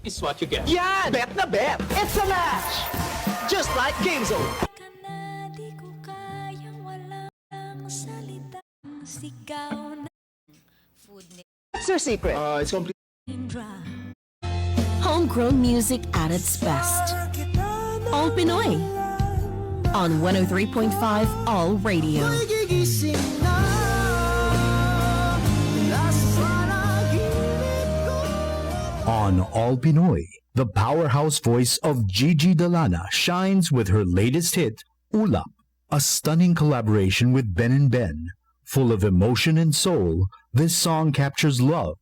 is what you get. Yan! Bet na bet! It's a match! Just like Game Zone. Ka na, di ko kayang walang salitang sigaw na food What's your secret? It's complete. drop. Homegrown music at its best. All Pinoy. On 103.5 All Radio. On All Pinoy, the powerhouse voice of Gigi Delana shines with her latest hit, Ulap, a stunning collaboration with Ben and Ben. Full of emotion and soul, this song captures love,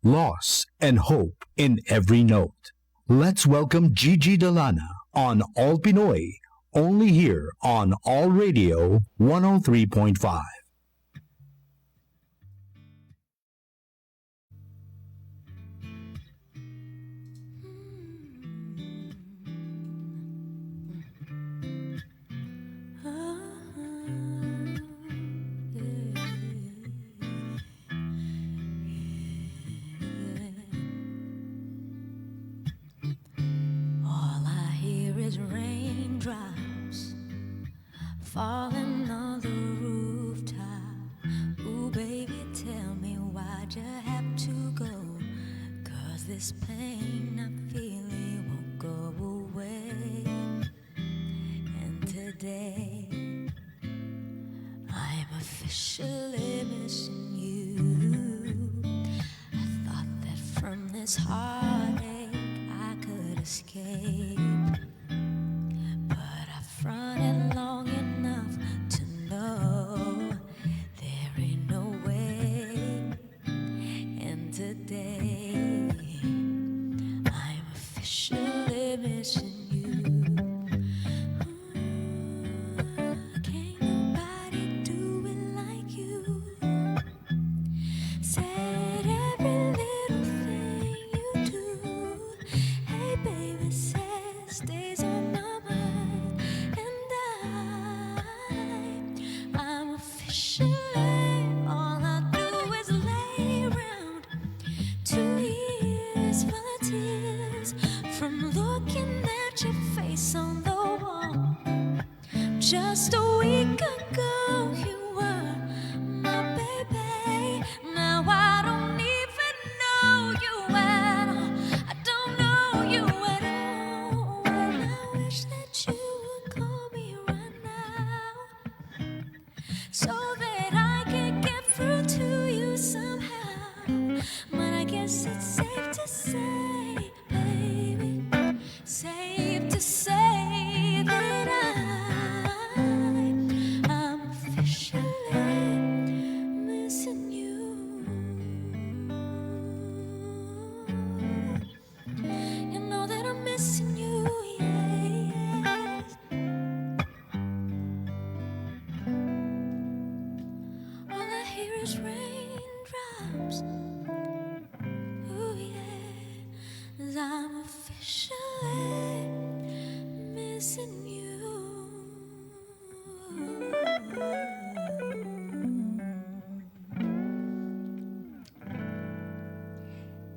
loss, and hope in every note. Let's welcome Gigi Delana on All Pinoy, only here on All Radio 103.5. All I hear is raindrops falling on the rooftop. Ooh, baby, tell me why'd you have to go? 'Cause this pain I'm feeling won't go away. And today I'm officially missing you. I thought that from this heartache I could escape, but I've fronted long enough to know there ain't no way. And today I'm officially missing you. Can't nobody do it like you. Said every little thing you do. Hey baby, said stays on my mind. And I'm officially, all I do is lay around. 2 years full of tears from looking at your face on the wall. Just a week ago you were my baby. Now I don't even know you at all. I don't know you at all. And I wish that you would call me right now, so that I could get through to you somehow. But I guess it's safe to say, baby, safe to say that I'm officially missing you. You know that I'm missing you, yes. All I hear is raindrops. Ooh, yeah. 'Cause I'm officially missing you.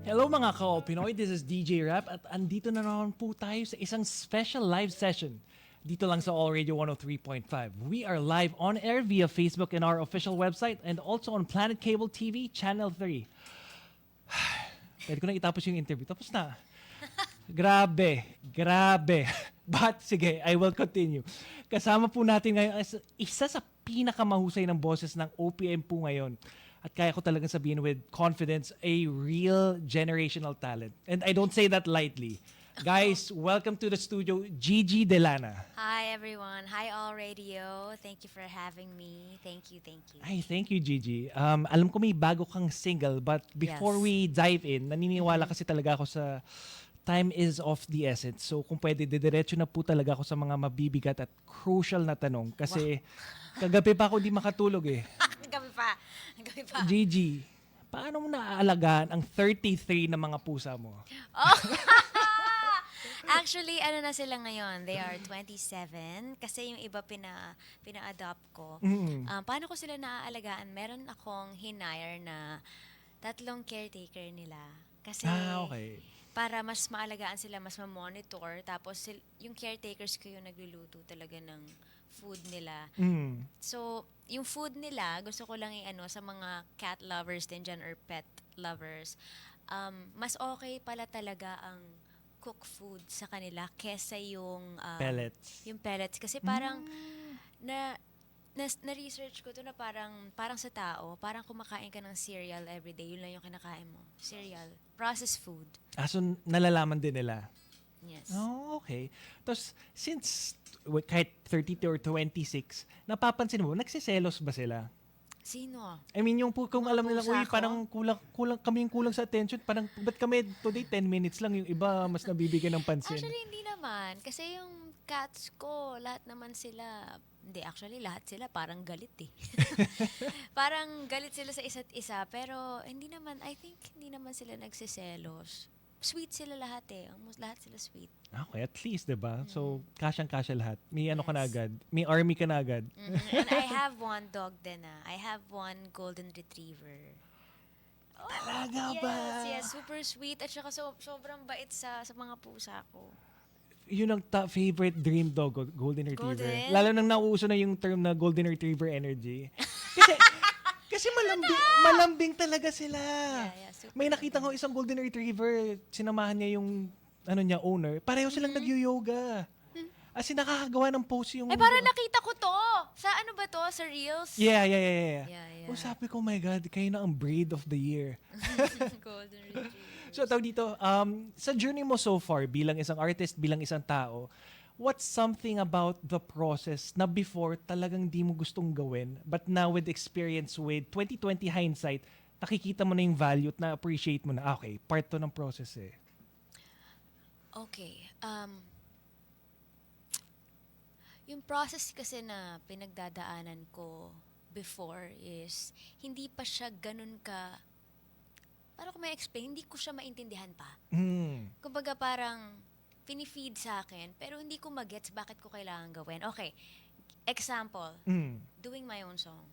Hello mga ka-All Pinoy, this is DJ Rap at andito na naman po tayo sa isang special live session dito lang sa All Radio 103.5. We are live on air via Facebook and our official website and also on Planet Cable TV, Channel 3. Pwede ko na itapos yung interview. Tapos na. Grabe. But sige, I will continue. Kasama po natin ngayon isa sa pinakamahusay ng boses ng OPM po ngayon. At kaya ko talagang sabihin with confidence, a real generational talent. And I don't say that lightly. Guys, welcome to the studio, Gigi Delana. Hi everyone. Hi All Radio. Thank you for having me. Thank you. Ay, thank you, Gigi. Alam ko may bago kang single, but before Yes. we dive in, naniniwala kasi talaga ako sa time is of the essence. So kung pwede, didiretso na po talaga ako sa mga mabibigat at crucial na tanong. Kasi kagabi pa ako di makatulog eh. Gabi pa. Gigi, paano mo naaalagaan ang 33 na mga pusa mo? Actually, ano na sila ngayon? They are 27. Kasi yung iba pina-adopt ko. Paano ko sila naaalagaan? Meron akong hinire na 3 caretaker nila. Kasi Okay. para mas maalagaan sila, mas ma-monitor. Tapos yung caretakers ko yung nagluluto talaga ng food nila. So, yung food nila, gusto ko lang sa mga cat lovers din dyan or pet lovers, mas okay pala talaga ang cook food sa kanila kesa yung Pellets. yung pellets. Kasi parang na-research ko to na parang sa tao, parang kumakain ka ng cereal everyday, yun lang yung kinakain mo. Cereal. Processed food. So nalalaman din nila. Yes. Oh, okay. Tapos, since kahit 32 or 26, napapansin mo, nagsiselos ba sila? Sino? I mean, yung kung Mga alam nila, pusa uy, ko?" parang kami yung kulang sa attention, parang, ba't kami today 10 minutes lang, yung iba mas nabibigyan ng pansin. Actually, hindi naman. Kasi yung cats ko, lahat naman sila, hindi, actually, lahat sila parang galit eh. Parang galit sila sa isa't isa, pero hindi naman, I think, hindi naman sila nagsiselos. Sweet sila lahat eh. Almost lahat sila sweet. Okay, at least, diba? So, kasyang-kasya lahat. May ano ka na Yes. agad. May army ka na agad. And I have one dog din I have one golden retriever. Talaga Yes, ba? yes, super sweet at saka sobrang bait sa mga pusa ko. Yun ang favorite dream dog, golden retriever. Golden? Lalo nang nauuso na yung term na golden retriever energy. Kasi malambing talaga sila. Yeah, super May nakita ko isang golden retriever, sinamahan niya yung owner. Pareho silang nag-yoga. As in, nakakagawa ng pose yung... Ay, parang nakita ko to. Sa ano ba to? Sa Reels? Yeah. Yeah. Oh, sabi ko, my God, kayo na ang breed of the year. Golden retriever. So, tawag dito, sa journey mo so far, bilang isang artist, bilang isang tao, what's something about the process na before talagang di mo gustong gawin, but now with experience, with 2020 hindsight, nakikita mo na yung value at na-appreciate mo na, okay, part to ng process eh. Okay. Yung process kasi na pinagdadaanan ko before is hindi pa siya ganun ka, paano ko may explain, hindi ko siya maintindihan pa. Kumbaga parang pinifeed sa akin, pero hindi ko magets bakit ko kailangan gawin. Okay, example, doing my own song,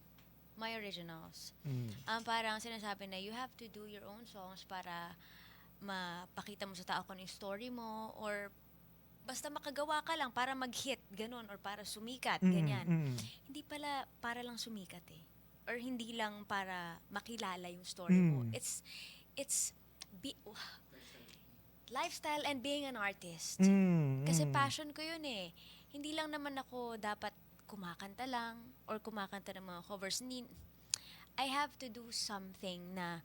my originals. Parang sinasabi na you have to do your own songs para mapakita mo sa tao kung ano yung story mo, or basta makagawa ka lang para mag-hit, ganun, or para sumikat, ganyan. Hindi pala para lang sumikat eh. Or hindi lang para makilala yung story mo. It's lifestyle and being an artist. Kasi passion ko yun eh. Hindi lang naman ako dapat kumakanta lang or kumakanta ng mga covers. I have to do something na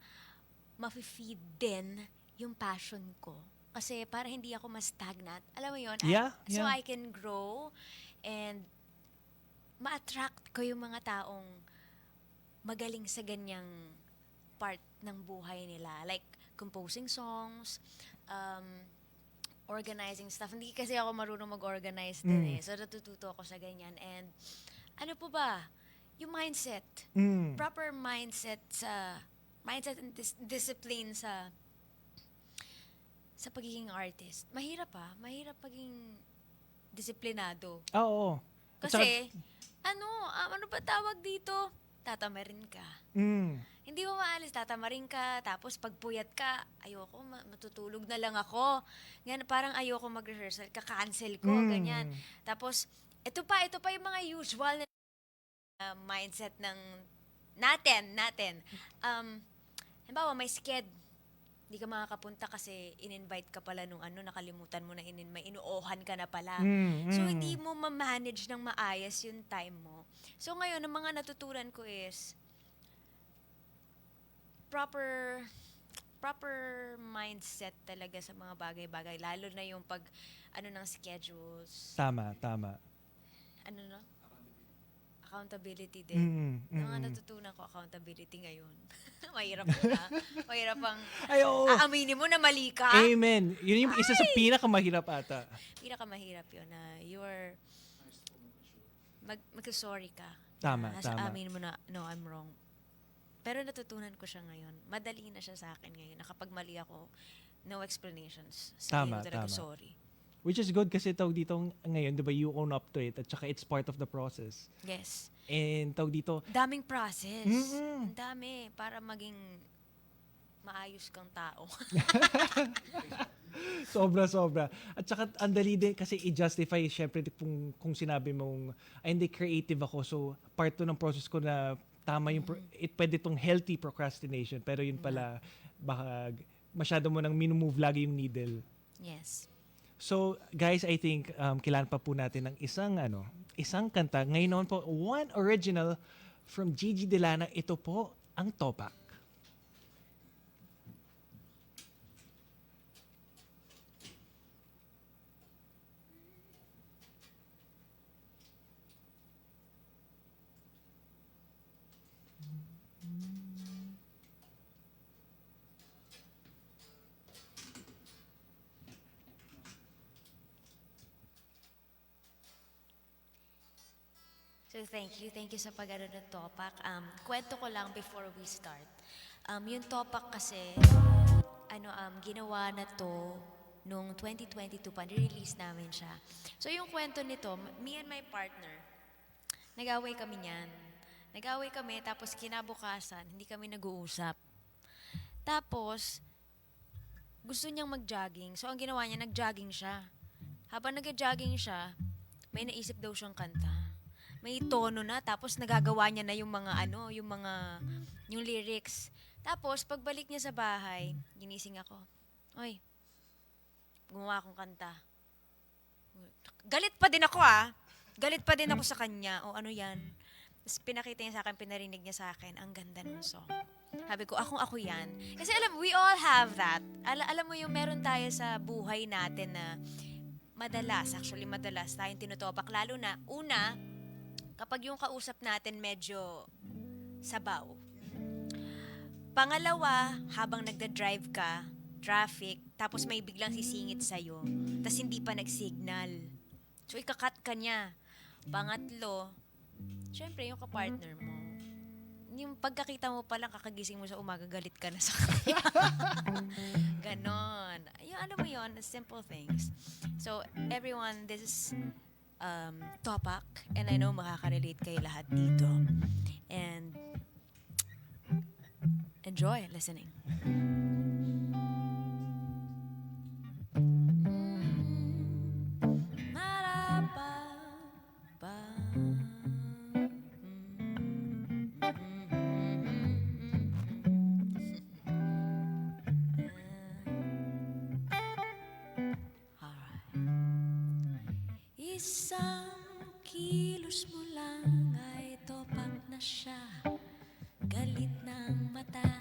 mafe-feed din yung passion ko. Kasi para hindi ako ma-stagnant. Alam mo yun? Yeah. So I can grow and ma-attract ko yung mga taong magaling sa ganyang part ng buhay nila. Like, composing songs, organizing stuff. Hindi kasi ako marunong mag-organize din eh. So, natututo ako sa ganyan. And, ano po ba? Yung mindset. Proper mindset and discipline sa pagiging artist. Mahirap mahirap paging disiplinado. Oo. At saka- Kasi, ano ba tawag dito? Tatamarin ka. Hindi mo maalis, tatamarin ka, tapos pagpuyat ka, ayoko, matutulog na lang ako. Ganyan, parang ayoko mag-rehearsal, kakancel ko, ganyan. Tapos, ito pa yung mga usual na mindset ng natin. Halimbawa, may sked. Hindi ka makakapunta kasi in-invite ka pala nung nakalimutan mo na may inuohan ka na pala. So, hindi mo ma-manage ng maayos yung time mo. So, ngayon, ang mga natutunan ko is proper mindset talaga sa mga bagay-bagay. Lalo na yung ng schedules. Tama. Accountability din. Yung mga natutunan ko, accountability ngayon. Mahirap po na. Mahirap ang Ay, oo. aaminin mo na mali ka. Amen. Yun yung isa sa pinakamahirap ata. Pinakamahirap yun na you're mag-sorry ka. Tama. Aminin mo na, no, I'm wrong. Pero natutunan ko siya ngayon. Madali na siya sa akin ngayon. Na kapag mali ako, no explanations. Sabihin Tama, mo talaga, tama. sorry. Which is good kasi tawag dito ngayon, di ba, you own up to it at saka it's part of the process. Yes. And tawag dito, Daming process. Ang dami para maging maayos kang tao. Sobra. At saka ang dali din kasi i-justify syempre kung sinabi mong ay hindi creative ako. So part 2 ng process ko na tama yung pwede tong healthy procrastination pero yun pala baka masyado mo nang minumove lagi yung needle. Yes. So guys, I think kailangan pa po natin ng isang kanta. Ngayon naman po, one original from Gigi Delana. Ito po ang Topak. So thank you sa pag-ano ng Topak. Kwento ko lang before we start. Yung Topak kasi, ginawa na to nung 2022 pa, release namin siya. So yung kwento nito, me and my partner, nag-away kami niyan. Nag-away kami, tapos kinabukasan, hindi kami nag-uusap. Tapos, gusto niyang mag-jogging. So ang ginawa niya, nag-jogging siya. Habang nag-jogging siya, may naisip daw siyang kanta. May tono na, tapos nagagawa niya na yung lyrics. Tapos, pagbalik niya sa bahay, ginising ako. Oy, gumawa akong kanta. Galit pa din ako Galit pa din ako sa kanya. O ano yan? Tapos pinakita niya sa akin, pinarinig niya sa akin, ang ganda ng song. Sabi ko, ako yan. Kasi we all have that. Alam mo yung meron tayo sa buhay natin na madalas tayong tinutopak. Lalo na, una, kapag yung kausap natin medyo sabaw. Pangalawa, habang nagda-drive ka, traffic, tapos may biglang sisingit sa'yo, tapos hindi pa nag-signal. So, ikakat ka niya. Pangatlo, syempre yung kapartner mo. Yung pagkakita mo palang kakagising mo sa umaga, galit ka na sa kanya. Ganon. Yung alam mo yun, simple things. So, everyone, this is Topak, and I know makaka-relate kayo lahat dito. And enjoy listening. Isang kilos mo lang ay topak na siya, galit ng mata.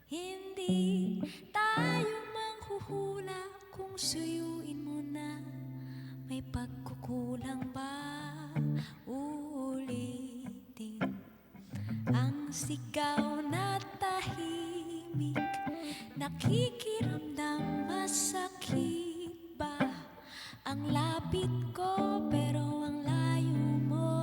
Hindi tayo manghuhula kung suyuin mo na, may pagkukulang ba? Uulitin ang sigaw na tahimik, nakikiramdam masakit ba? Ang lapit ko pero ang layo mo.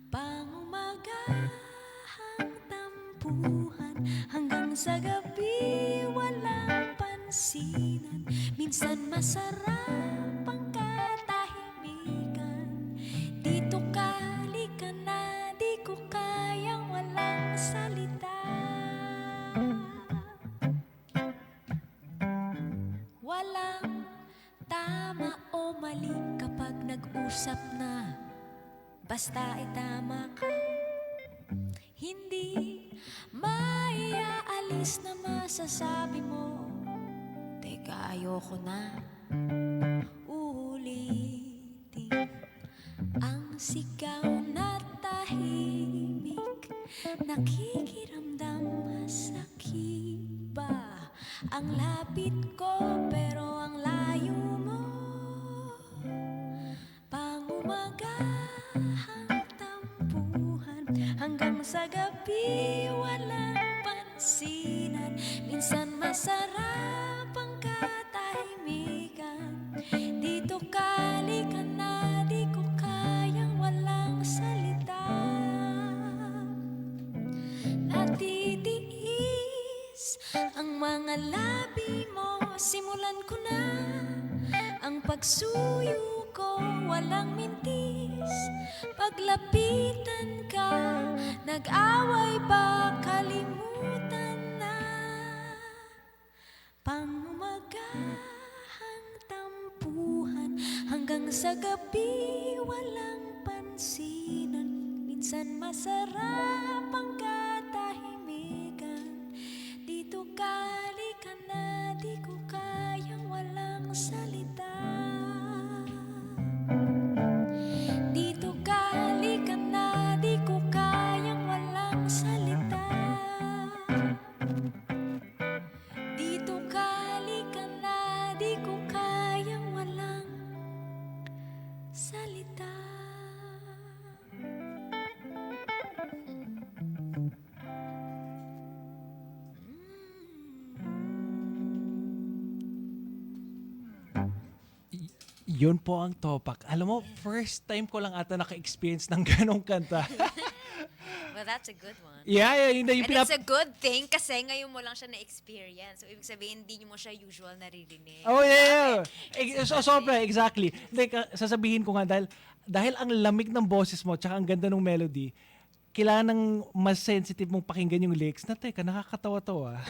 Pangumagahang tampuhan hanggang sa gabi walang pansinan. Minsan masarap ang katahimikan. Dito ka, halika na, di ko kayang walang salita. Walang tama o mali kapag nag-usap na, basta ay tama ka. Hindi maiaalis na masasabi mo, teka ayoko na. Uulitin ang sigaw na tahimik, nakikiramdam masakit ba? Ang lapit ko pero ang layo mo. Pangumagahang tampuhan hanggang sa gabi walang pansinan. Minsan masarap ang katahimikan. Dito ka, halika na, di ko kayang walang salita. Natitiis ang mga labi mo, simulan ko na ang pagsuyo ko, walang mintis. Paglapitan ka, nag-away ba, kalimutan na sa gabi, walang pansinan. Minsan masarap ang katahimikan. Dito kali ka na, di ko kayang walang salita. Dito kali ka na, di ko kayang walang salita. Dito kali ka na, di ko kayang walang salita. Yun po ang topak. Alam mo, first time ko lang ata naka-experience ng ganong kanta. Well, that's a good one. yeah, yun na yung And it's a good thing kasi ngayon mo lang siya na-experience. So, ibig sabihin, hindi mo siya usual naririnig. Oh, yeah. Sobra, exactly. Like, sasabihin ko nga, dahil ang lamig ng boses mo, tsaka ang ganda ng melody, kailangan ng mas sensitive mong pakinggan yung lyrics na, teka, nakakatawa to ah.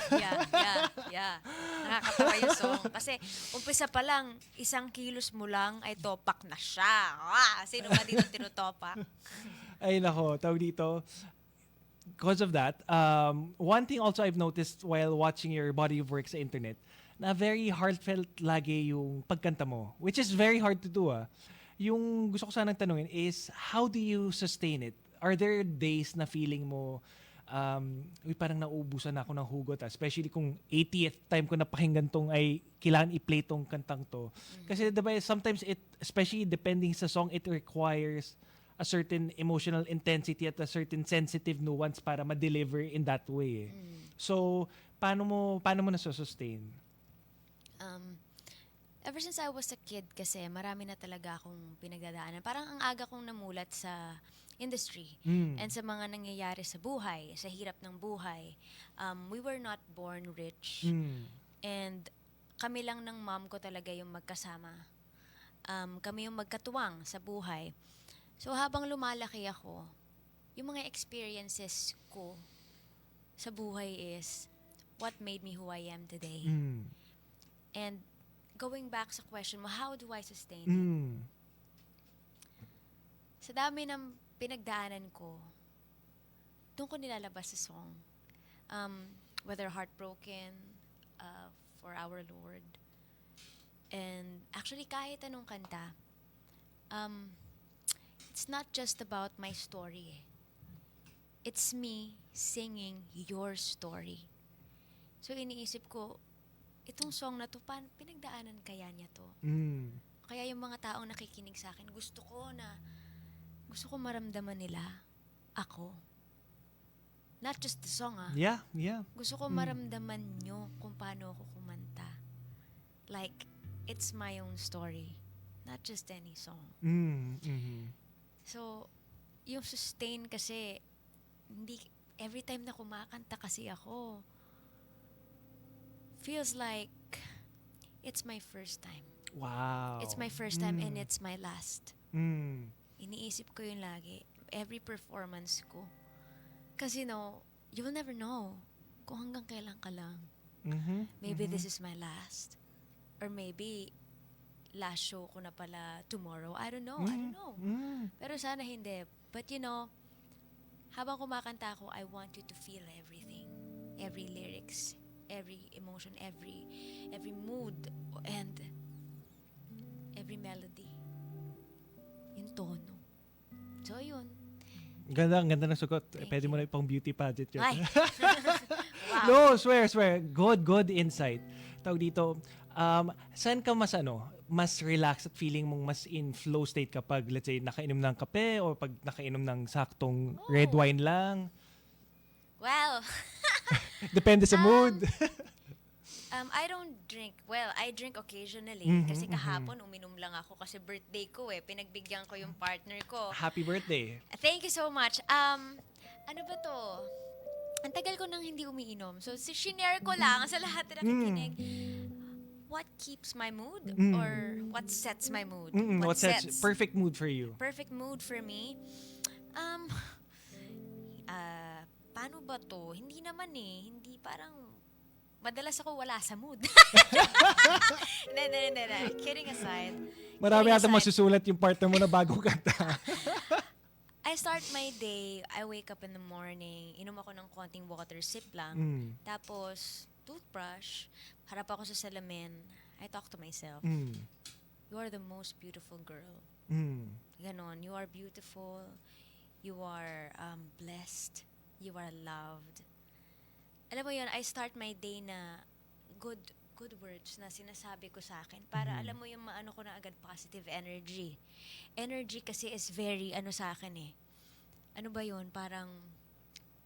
Yeah. Nakakatawa yung song. Kasi, umpisa pa lang, 1 kilos mo lang ay topak na siya. Sino ba dito tinutopak? Ay nako, tawag dito. Because of that, one thing also I've noticed while watching your body of work sa internet, na very heartfelt lagi yung pagkanta mo. Which is very hard to do ah. Yung gusto ko sanang tanungin is, how do you sustain it? Are there days na feeling mo, parang nauubusan na ako ng hugot, especially kung 80th time ko napakinggan tong ay kailangan i-play tong kantang to. Kasi diba, sometimes it, especially depending sa song, it requires a certain emotional intensity at a certain sensitive nuance para ma-deliver in that way. So, paano mo nasusustain? Ever since I was a kid kasi, marami na talaga akong pinagdadaanan. Parang ang aga kong namulat sa industry and sa mga nangyayari sa buhay, sa hirap ng buhay. We were not born rich. And kami lang ng mom ko talaga yung magkasama. Kami yung magkatuwang sa buhay. So habang lumalaki ako, yung mga experiences ko sa buhay is what made me who I am today. And going back sa question mo, how do I sustain it? Sa dami ng pinagdaanan ko, doon ko nilalabas sa song. Whether heartbroken, for our Lord. And actually, kahit anong kanta, it's not just about my story. It's me singing your story. So iniisip ko, itong song na to, pinagdaanan kaya niya to? Kaya yung mga taong nakikinig sa akin, gusto ko maramdaman nila ako. Not just the song, ah. Yeah. Gusto ko maramdaman nyo kung paano ako kumanta. Like, it's my own story. Not just any song. So, yung sustain kasi, every time na kumakanta kasi ako, feels like it's my first time. Wow. It's my first time and it's my last. Iniisip ko yun lagi. Every performance ko. Kasi you will never know kung hanggang kailan ka lang. Maybe this is my last. Or maybe last show ko na pala tomorrow. I don't know. Pero sana hindi. But habang kumakanta ako, I want you to feel everything. Every lyrics, every emotion, every mood, and every melody. Yung tono. So, yun. Ang ganda ng sugot. Thank Pwede you. mo na ipang beauty pageant yun. Ay! Wow. No, swear. Good insight. Tawag dito, saan ka mas relax at feeling mong mas in flow state kapag, let's say, nakainom ng kape or pag nakainom ng saktong red wine lang? Well, Depende sa mood. I don't drink. Well, I drink occasionally. Kasi kahapon, uminom lang ako kasi birthday ko eh. Pinagbigyan ko yung partner ko. Happy birthday. Thank you so much. Ano ba to? Ang tagal ko nang hindi umiinom. So, sinare ko lang sa lahat na nakikinig. What keeps my mood? Or what sets my mood? What sets perfect mood for you? Perfect mood for me? Paano ba to? Hindi naman eh. Hindi parang madalas ako wala sa mood. Hindi. Kidding aside. Marami kidding yata aside, masusulat yung partner mo na bagong kanta. I start my day, I wake up in the morning, inom ako ng konting water, sip lang. Tapos, toothbrush, harap ako sa salamin, I talk to myself. You are the most beautiful girl. Ganon, you are beautiful, you are blessed, you are loved. Alam mo yun, I start my day na good words na sinasabi ko sa akin para alam mo yung maano ko na agad positive energy. Energy kasi is very sa akin eh. Ano ba yun? Parang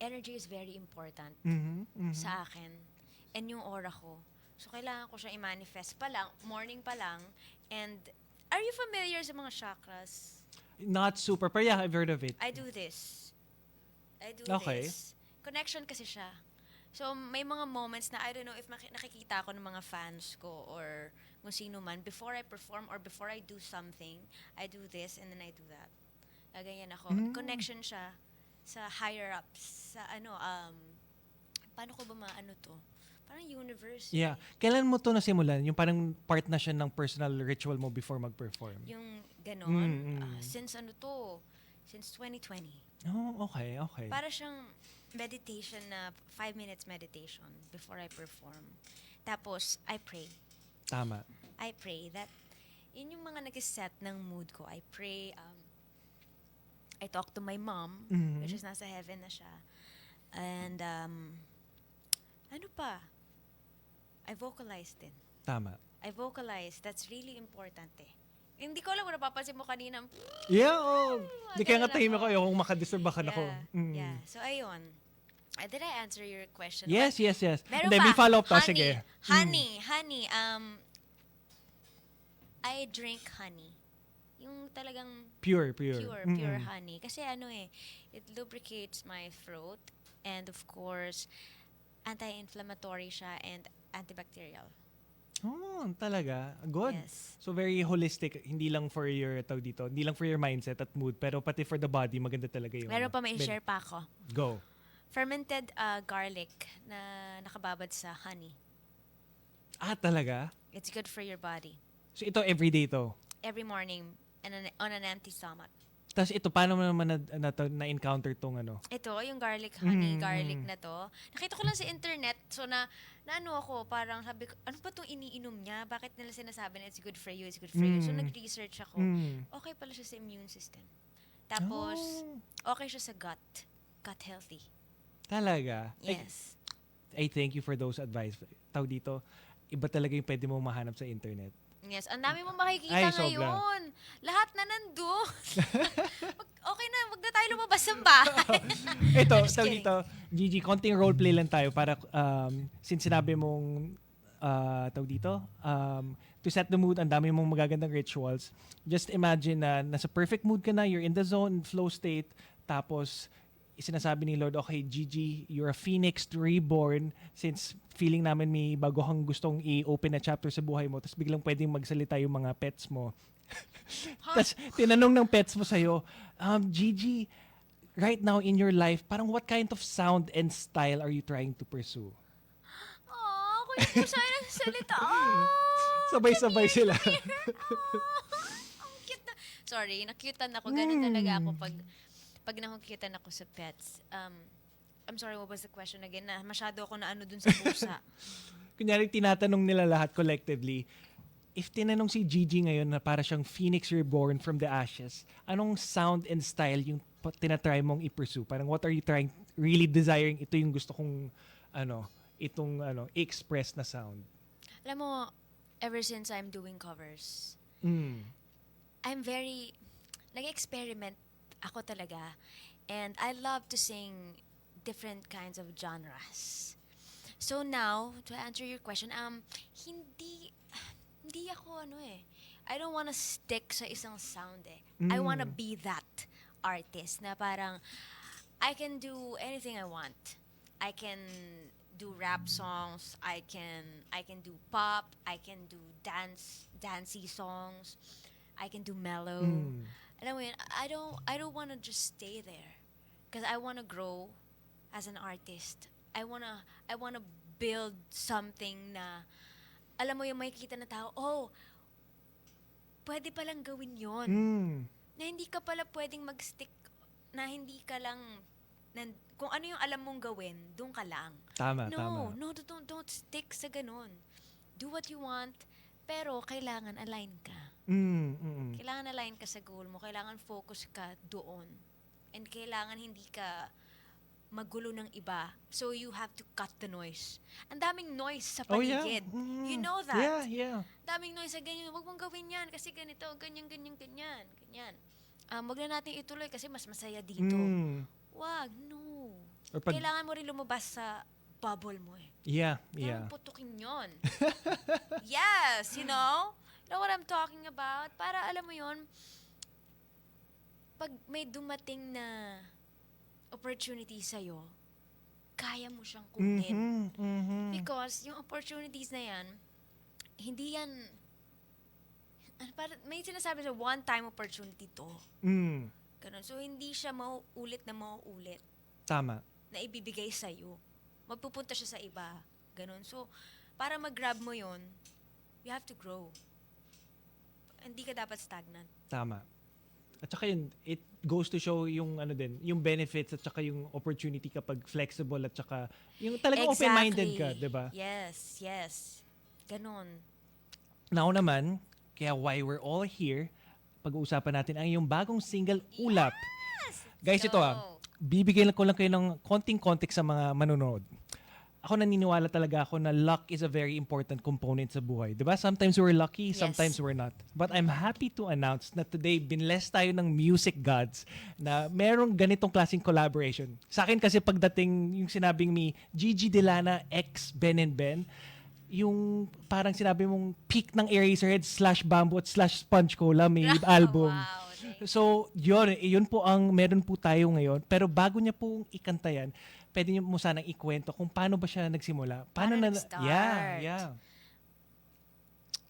energy is very important sa akin and yung aura ko. So kailangan ko siya i-manifest pa lang, morning pa lang. And are you familiar sa mga chakras? Not super, pero yeah, I've heard of it. I do this. Okay. Connection kasi siya. So, may mga moments na I don't know if nakikita ako ng mga fans ko or kung sino man, before I perform or before I do something, I do this and then I do that. Ganyan ako. Connection siya sa higher ups, sa paano ko ba maano to? Parang universe. Yeah. Kailan mo to nasimulan? Yung parang part na siya ng personal ritual mo before mag-perform? Yung ganon. Since 2020. Oh, okay. Para siyang meditation na 5 minutes meditation before I perform. Tapos, I pray. Tama. I pray that yun yung mga nag-set ng mood ko. I pray, I talk to my mom, which is nasa heaven na siya. And, ano pa? I vocalize din. Tama. I vocalize. That's really important eh. Hindi ko alam kung napapansin mo kanina. Yeah, oh. Di kaya nga ganun tahimik ako. ko. Ayoko makadisturb ka ako. Yeah. So, ayun. Did I answer your question? Yes. Meron Hindi, pa. may follow-up to. Honey. Sige. Honey. I drink honey. Yung talagang Pure. pure honey. Kasi it lubricates my throat and of course, anti-inflammatory siya and antibacterial. Oh, talaga? Good. Yes. So very holistic, hindi lang for your hindi lang for your mindset at mood, pero pati for the body, maganda talaga yung Meron pa may share pa ako. Go. Fermented garlic na nakababad sa honey. Ah, talaga? It's good for your body. So ito everyday to. Every morning and on an empty stomach. Tapos ito, paano mo naman na-encounter tong Ito, yung garlic garlic na to. Nakita ko lang sa internet, so naano ako, parang sabi ko, ano ba itong iniinom niya? Bakit nila sinasabi na it's good for you, it's good for you? So nag-research ako. Okay pala siya sa immune system. Tapos, okay siya sa gut healthy. Talaga? Yes. I thank you for those advice. Dito, iba talaga yung pwede mong mahanap sa internet. Yes, ang dami mong makikita Ay, sobra. ngayon. Lahat na nandun. Okay na, wag na tayo lumabas ng bahay. Ito, I'm just kidding. dito, Gigi, konting roleplay lang tayo para since sinabi mong to set the mood, ang dami mong magagandang rituals. Just imagine na nasa perfect mood ka na, you're in the zone, flow state, tapos sinasabi ni Lord, okay, Gigi, you're a phoenix reborn since feeling namin may bago kang gustong i-open na chapter sa buhay mo, tapos biglang pwedeng magsalita yung mga pets mo. Tapos tinanong ng pets mo sa'yo, Gigi, right now in your life, parang what kind of sound and style are you trying to pursue? Ako yung pusa yung nagsasalita. Sabay-sabay sila. Ang cute na. Sorry, nakyutan ako. Ganun talaga ako pag nakukyutan ako sa pets. I'm sorry, what was the question again? Na masyado ako na dun sa pusa. Kunyari, tinatanong nila lahat collectively, if tinanong si Gigi ngayon na para siyang phoenix reborn from the ashes, anong sound and style yung tinatry mong i-pursue? Parang what are you really desiring? Ito yung gusto kong, i-express na sound. Alam mo, ever since I'm doing covers, I'm very, nag-experiment ako talaga. And I love to sing different kinds of genres. So now, to answer your question, hindi ako I don't wanna stick sa isang sound eh. I wanna be that artist na parang I can do anything I want. I can do rap songs, I can do pop, I can do dancey songs, I can do mellow. Alam mo yun, I don't wanna just stay there. Because I wanna grow as an artist. I wanna build something na, alam mo yung makikita na tao, oh, pwede palang gawin yon. Na hindi ka pala pwedeng mag-stick, na hindi ka lang, kung ano yung alam mong gawin, doon ka lang. Tama, No, tama. no, don't stick sa ganun. Do what you want, pero kailangan align ka. Kailangan align ka sa goal mo, kailangan focus ka doon. And kailangan hindi ka magulo ng iba. So you have to cut the noise. Ang daming noise sa Oh, yeah. paligid. You know that. Yeah, yeah. Daming noise sa ganyan. Huwag mong gawin yan kasi ganito, ganyan. Wag na natin ituloy kasi mas masaya dito. Wag, no. Or pag- Kailangan mo rin lumabas sa bubble mo eh. Yeah, Kailangan yeah. putukin yun. Yes, you know? You know what I'm talking about? Para alam mo yun, pag may dumating na opportunity sa'yo, kaya mo siyang kunin. Because yung opportunities na yan, hindi yan, may sinasabi sa one-time opportunity to. Ganun. So, hindi siya mauulit na mauulit Tama. na ibibigay sa'yo. Magpupunta siya sa iba. Ganun. So, para mag-grab mo yun, you have to grow. Hindi ka dapat stagnant. Tama. At saka yun, it goes to show yung ano din, yung benefits at saka yung opportunity kapag flexible at saka yung talagang open-minded ka, 'di ba? Yes. Ganun. Now naman, kaya why we're all here, pag-uusapan natin ang yung bagong single, Ulap. Guys, ito bibigyan ko lang kayo ng konting context sa mga manonood. Ako naniniwala talaga ako na luck is a very important component sa buhay. Diba? Sometimes we're lucky, Yes. sometimes we're not. But I'm happy to announce na today, binless tayo ng music gods na merong ganitong klaseng collaboration. Sa akin kasi pagdating yung sinabing ni Gigi Delana x Ben and Ben, yung parang sinabi mong peak ng Eraserhead / Bamboo at / Sponge Cola may album. Wow. So, yun po ang meron po tayo ngayon. Pero bago niya po ikanta yan, pwede niyo mo sanang ikwento kung paano ba siya nagsimula. Paano nag-start? Yeah.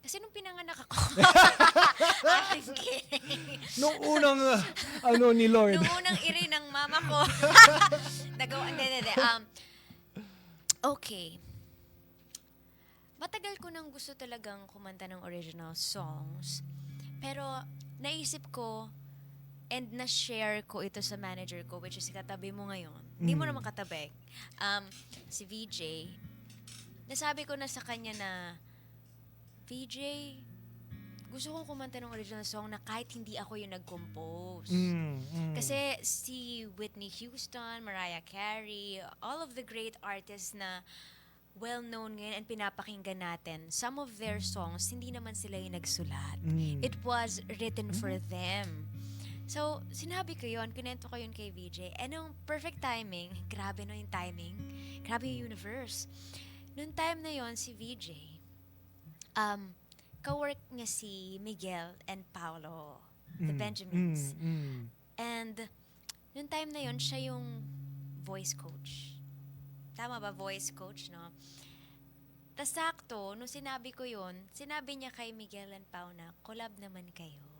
Kasi nung pinanganak ako, I'm kidding. Nung unang, ni Lord. Nung unang iri ng mama ko, nagawa, hindi. Okay. Matagal ko nang gusto talagang kumanta ng original songs. Pero naisip ko, and na-share ko ito sa manager ko, which is katabi mo ngayon. Hindi mo naman katabi. Si VJ. Nasabi ko na sa kanya na, VJ, gusto kong kumanta ng original song na kahit hindi ako yung nag-compose. Kasi si Whitney Houston, Mariah Carey, all of the great artists na well-known ngayon and pinapakinggan natin, some of their songs, hindi naman sila yung nagsulat. It was written for them. So, sinabi ko yun, kinento ko yun kay VJ. And nung perfect timing, grabe no yung timing, grabe yung universe. Nung time na yon si VJ, ka-work niya si Miguel and Paolo, the Benjamins. And nung time na yon siya yung voice coach. Tama ba, voice coach, no? Tas sakto, nung sinabi ko yun, sinabi niya kay Miguel and Pao na, collab naman kayo.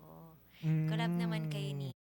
Collab naman kayo ni